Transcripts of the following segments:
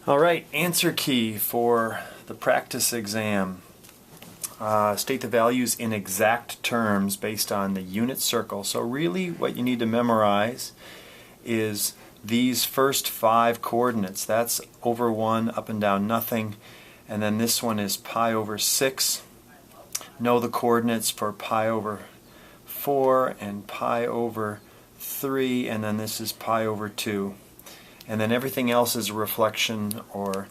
Alright, answer key for the practice exam. State the values in exact terms based on the unit circle. So really what you need to memorize is these first 5 coordinates. That's over 1, up and down nothing. And then this one is pi over 6. Know the coordinates for pi over 4 and pi over 3. And then this is pi over 2. And then everything else is a reflection or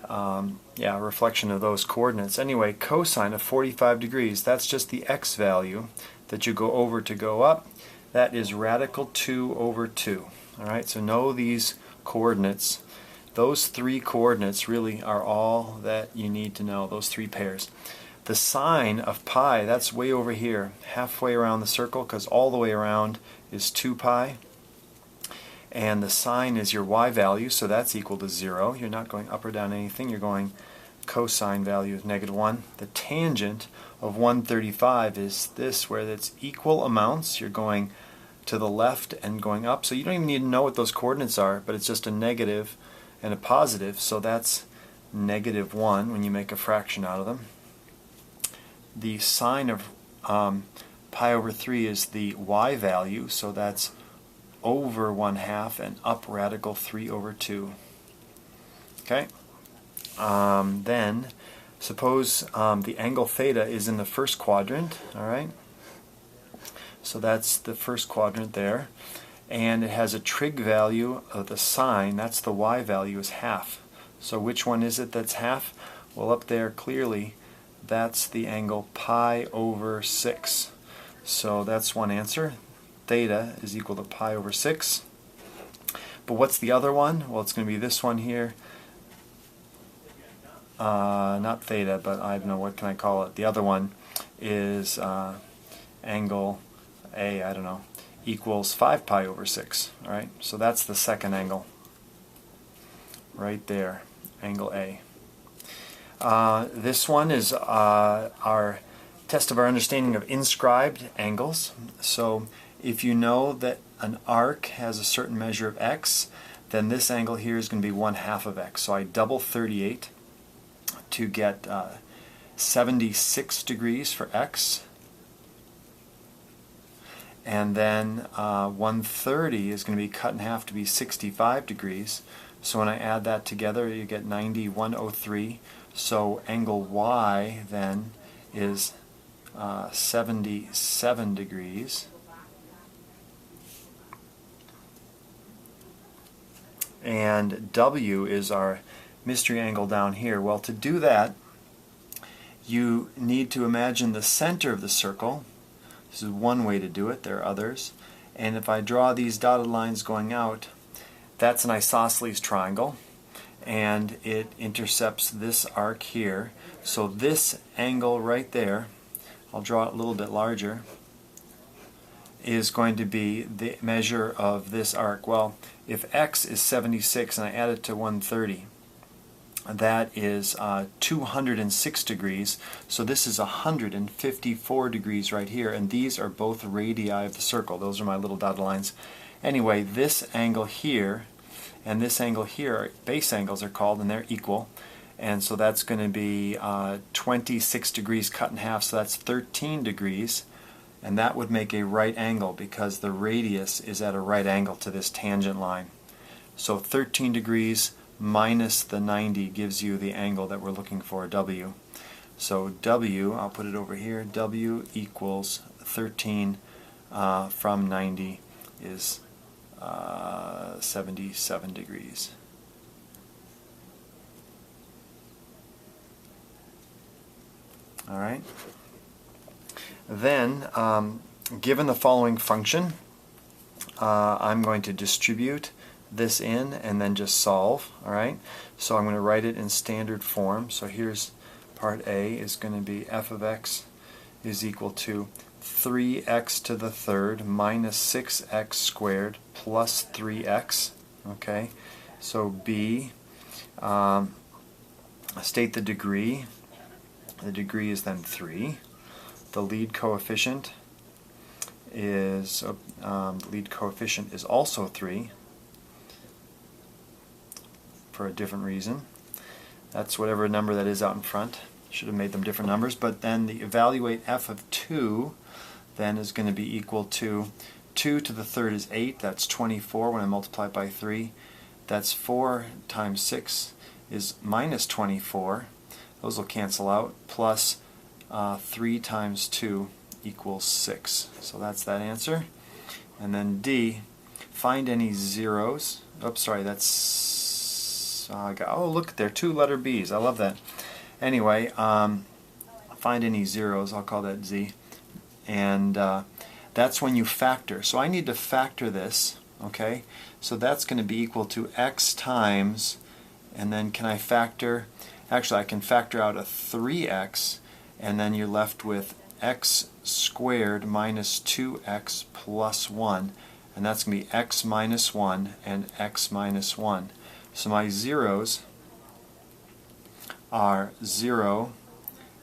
a reflection of those coordinates. Anyway, cosine of 45 degrees, that's just the x value that you go over to go up. That is radical 2 over 2. Alright, so know these coordinates. Those 3 coordinates really are all that you need to know, those 3 pairs. The sine of pi, that's way over here, halfway around the circle, because all the way around is 2 pi. And the sine is your y value, so that's equal to 0. You're not going up or down anything, you're going cosine value of -1. The tangent of 135 is this, where it's equal amounts. You're going to the left and going up, so you don't even need to know what those coordinates are, but it's just a negative and a positive, so that's -1 when you make a fraction out of them. The sine of pi over 3 is the y value, so that's over 1/2 and up radical 3 over 2. Okay? Then suppose the angle theta is in the first quadrant, alright? So that's the first quadrant there. And it has a trig value of the sine, that's the y value, is half. So which one is it that's half? Well, up there clearly that's the angle pi over 6. So that's one answer. Theta is equal to pi over 6. But what's the other one? Well, it's going to be this one here. Not theta, but I don't know, what can I call it? The other one is angle A, I don't know, equals 5 pi over 6. Alright, so that's the second angle. Right there, angle A. This one is our test of our understanding of inscribed angles. So if you know that an arc has a certain measure of x, then this angle here is going to be 1/2 of x. So I double 38 to get 76 degrees for x. And then 130 is going to be cut in half to be 65 degrees. So when I add that together, you get 90, 103. So angle y then is 77 degrees. And W is our mystery angle down here. Well, to do that, you need to imagine the center of the circle. This is one way to do it. There are others. And if I draw these dotted lines going out, that's an isosceles triangle. And it intercepts this arc here. So this angle right there, I'll draw it a little bit larger, is going to be the measure of this arc. Well, if x is 76 and I add it to 130, that is 206 degrees. So this is 154 degrees right here, and these are both radii of the circle. Those are my little dotted lines. Anyway, this angle here and this angle here, base angles are called, and they're equal. And so that's going to be 26 degrees cut in half, so that's 13 degrees. And that would make a right angle because the radius is at a right angle to this tangent line. So 13 degrees minus the 90 gives you the angle that we're looking for, W. So W, I'll put it over here, W equals 13 from 90 is 77 degrees. All right. Then, given the following function, I'm going to distribute this in and then just solve. All right. So I'm going to write it in standard form. So here's part A is going to be f of x is equal to 3x to the third minus 6x squared plus 3x. Okay. So B, state the degree. The degree is then 3. The lead coefficient is also 3. for a different reason. That's whatever number that is out in front. Should have made them different numbers, but then the evaluate f of 2 then is going to be equal to 2 to the third is 8, that's 24 when I multiply it by 3. That's 4 times 6 is minus 24. Those will cancel out, plus 3 times 2 equals 6. So that's that answer. And then D, find any zeros. Oops, sorry, that's... oh, look, there are 2 letter B's. I love that. Anyway, find any zeros. I'll call that Z. And that's when you factor. So I need to factor this, okay? So that's going to be equal to x times, and then can I factor, actually I can factor out a 3x, and then you're left with x squared minus 2x plus 1, and that's going to be x minus 1 and x minus 1. So my zeros are 0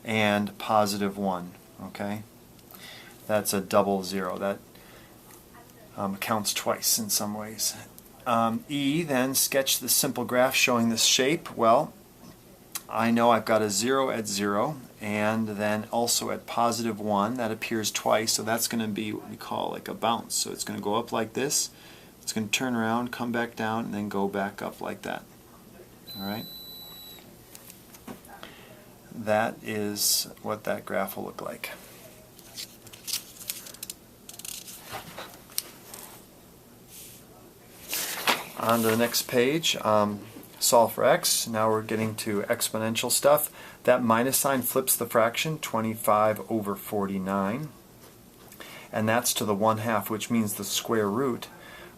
and positive 1, okay? That's a double 0. That counts twice in some ways. E, then sketch the simple graph showing this shape. Well, I know I've got a 0 at 0, and then also at positive 1. That appears twice, so that's going to be what we call like a bounce. So it's going to go up like this, it's going to turn around, come back down, and then go back up like that. Alright? That is what that graph will look like. On to the next page, solve for x. Now we're getting to exponential stuff. That minus sign flips the fraction, 25 over 49. And that's to the 1/2, which means the square root,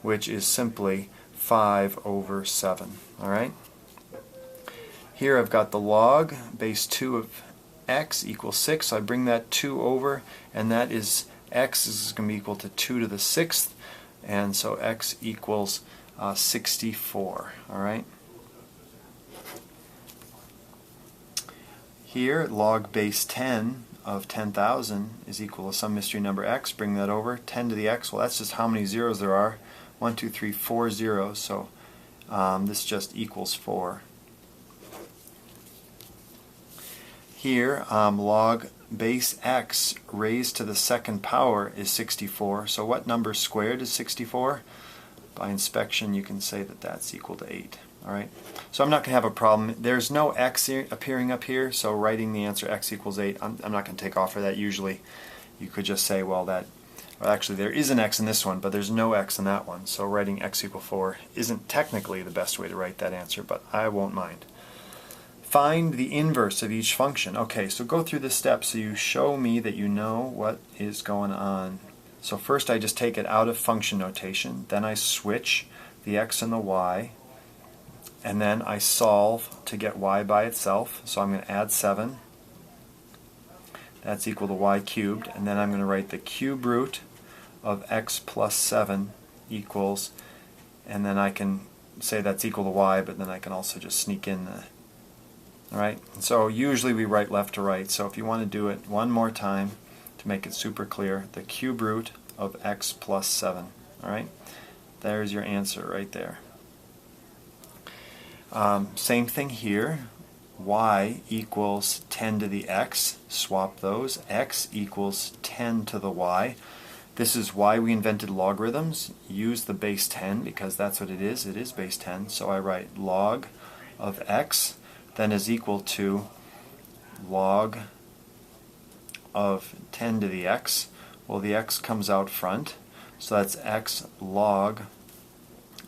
which is simply 5 over 7. Alright? Here I've got the log, base 2 of x equals 6. So I bring that 2 over, and that is x is going to be equal to 2 to the 6th. And so x equals 64. Alright? Here, log base 10 of 10,000 is equal to some mystery number x. Bring that over. 10 to the x, well, that's just how many zeros there are. 1, 2, 3, 4 zeros. So this just equals 4. Here, log base x raised to the 2nd power is 64. So what number squared is 64? By inspection, you can say that that's equal to 8. Alright, so I'm not going to have a problem. There's no x appearing up here, so writing the answer x equals 8, I'm not going to take off for that. Usually you could just say, well, well, actually there is an x in this one, but there's no x in that one, so writing x equal 4 isn't technically the best way to write that answer, but I won't mind. Find the inverse of each function. Okay, so go through this step so you show me that you know what is going on. So first I just take it out of function notation, then I switch the x and the y, and then I solve to get y by itself. So I'm going to add 7. That's equal to y cubed, and then I'm going to write the cube root of x plus 7 equals, and then I can say that's equal to y, but then I can also just sneak in the... Alright, so usually we write left to right, so if you want to do it one more time to make it super clear, the cube root of x plus 7. Alright, there's your answer right there. Same thing here. Y equals 10 to the x. Swap those. X equals 10 to the y. This is why we invented logarithms. Use the base 10 because that's what it is. It is base 10. So I write log of x then is equal to log of 10 to the x. Well, the x comes out front. So that's x log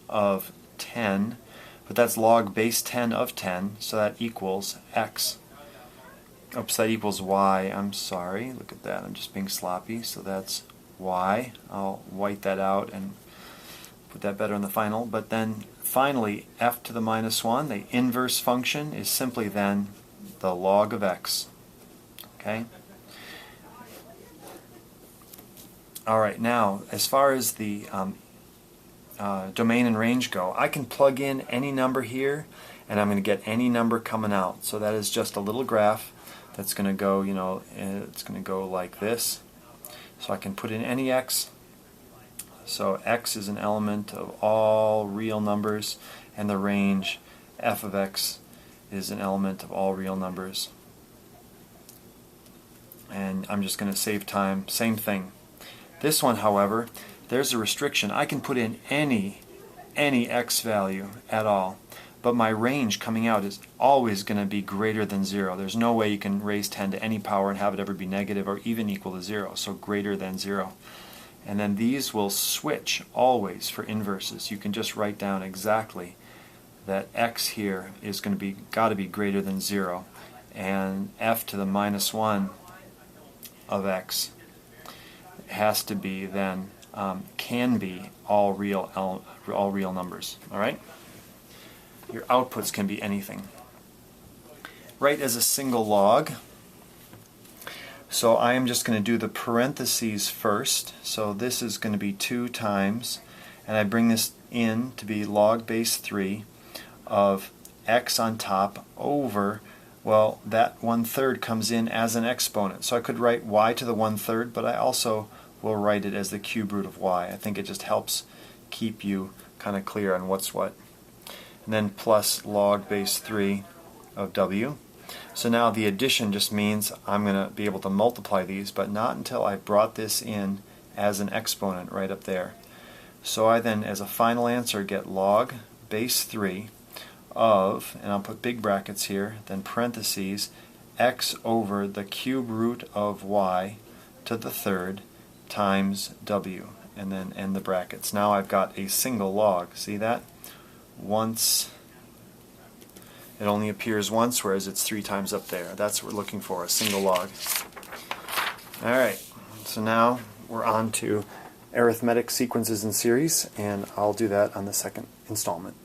of 10. But that's log base 10 of 10, so that equals x. Oops, that equals y. I'm sorry. Look at that. I'm just being sloppy. So that's y. I'll white that out and put that better in the final. But then finally, f to the minus 1, the inverse function, is simply then the log of x. Okay? Alright, now, as far as the domain and range go, I can plug in any number here and I'm going to get any number coming out. So that is just a little graph that's going to go, you know, it's going to go like this. So I can put in any x. So x is an element of all real numbers, and the range f of x is an element of all real numbers. And I'm just going to save time. Same thing. This one, however, there's a restriction. I can put in any x value at all, but my range coming out is always going to be greater than 0. There's no way you can raise 10 to any power and have it ever be negative or even equal to 0, so greater than 0. And then these will switch always for inverses. You can just write down exactly that x here is going to be got to be greater than 0, and f to the minus 1 of x has to be then can be all real numbers. All right. Your outputs can be anything. Write as a single log. So I am just going to do the parentheses first. So this is going to be 2 times, and I bring this in to be log base 3 of x on top over, well, that 1/3 comes in as an exponent. So I could write y to the 1/3, but I also will write it as the cube root of y. I think it just helps keep you kind of clear on what's what. And then plus log base 3 of w. So now the addition just means I'm going to be able to multiply these, but not until I brought this in as an exponent right up there. So I then, as a final answer, get log base 3 of, and I'll put big brackets here, then parentheses, x over the cube root of y to the 3rd times w, and then end the brackets. Now I've got a single log. See that? Once, it only appears once, whereas it's 3 times up there. That's what we're looking for, a single log. Alright, so now we're on to arithmetic sequences in series, and I'll do that on the second installment.